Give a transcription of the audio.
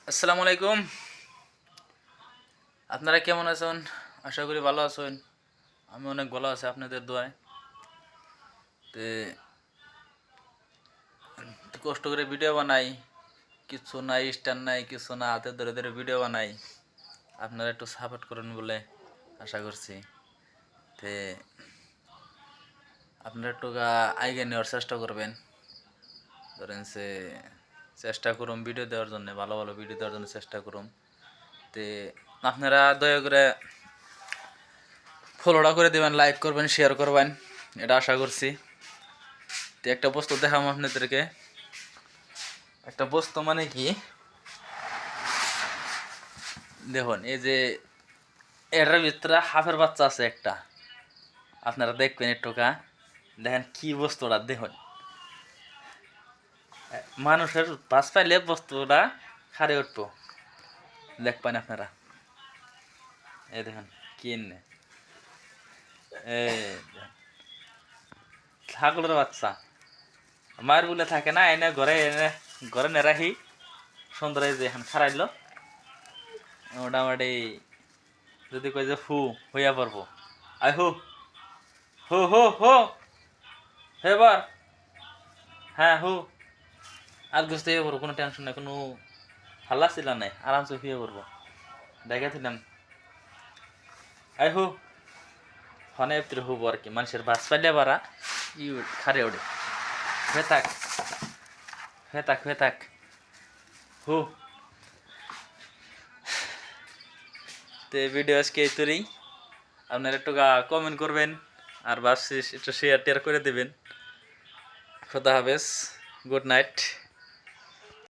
আসসালামু আলাইকুম। আপনারা কেমন আছেন? আশা করি ভালো আছেন। আমি অনেক ভালো আছি আপনাদের দোয়ায়। তে কষ্ট করে ভিডিও বানাই, কিছু নাই, স্ট্যান্ড নাই, কিছু না, হাতে ধরে ধরে ভিডিও বানাই। আপনারা একটু সাপোর্ট করুন বলে আশা করছি। তে আপনারা একটু আইগে নেওয়ার চেষ্টা করবেন। ধরেন সে চেষ্টা করুন ভিডিও দেওয়ার জন্য, ভালো ভালো ভিডিও দেওয়ার জন্য চেষ্টা করুন। তে আপনারা দয়া করে ফলোটা করে দেবেন, লাইক করবেন, শেয়ার করবেন, এটা আশা করছি। তো একটা বস্তু দেখাম আপনাদেরকে। একটা বস্তু মানে কি, দেখুন এই যে এটার ভিতরে হাফের বাচ্চা আছে একটা। আপনারা দেখবেন একটুকা, দেখেন কি বস্তুটা, দেখুন মানুষের পাশ পাইলে বস্তুটা খারে উঠবো, দেখবেন আপনারা। এই দেখুন কি এনে, এই ছাগলের বাচ্চা মায়ের বলে থাকে না, এনে ঘরে নেরাহি সুন্দর। এই যে এখন খারাইলো মোটামুটি, যদি কই যে হু হইয়া পারবো, আই হু হু হু হু এবার, হ্যাঁ হু, আর বুঝতে পারবো, কোনো টেনশন নাই, কোনো হাল্লা ছিল নাই, আরামসে শুয়ে পড়বো। দেখাছিলাম আই হু, ফনে ভিতরে হুব আর কি, মানুষের বাস পাইলে বারা ই খারে ওড়ে, হয়ে থাক হয়ে থাক হয়ে থাক হু। তো ভিডিও আজকে এই তোরই। আপনারা একটু কমেন্ট করবেন, আর ভাবছি একটু শেয়ার টেয়ার করে দেবেন। খোদা হাফেজ, গুড নাইট।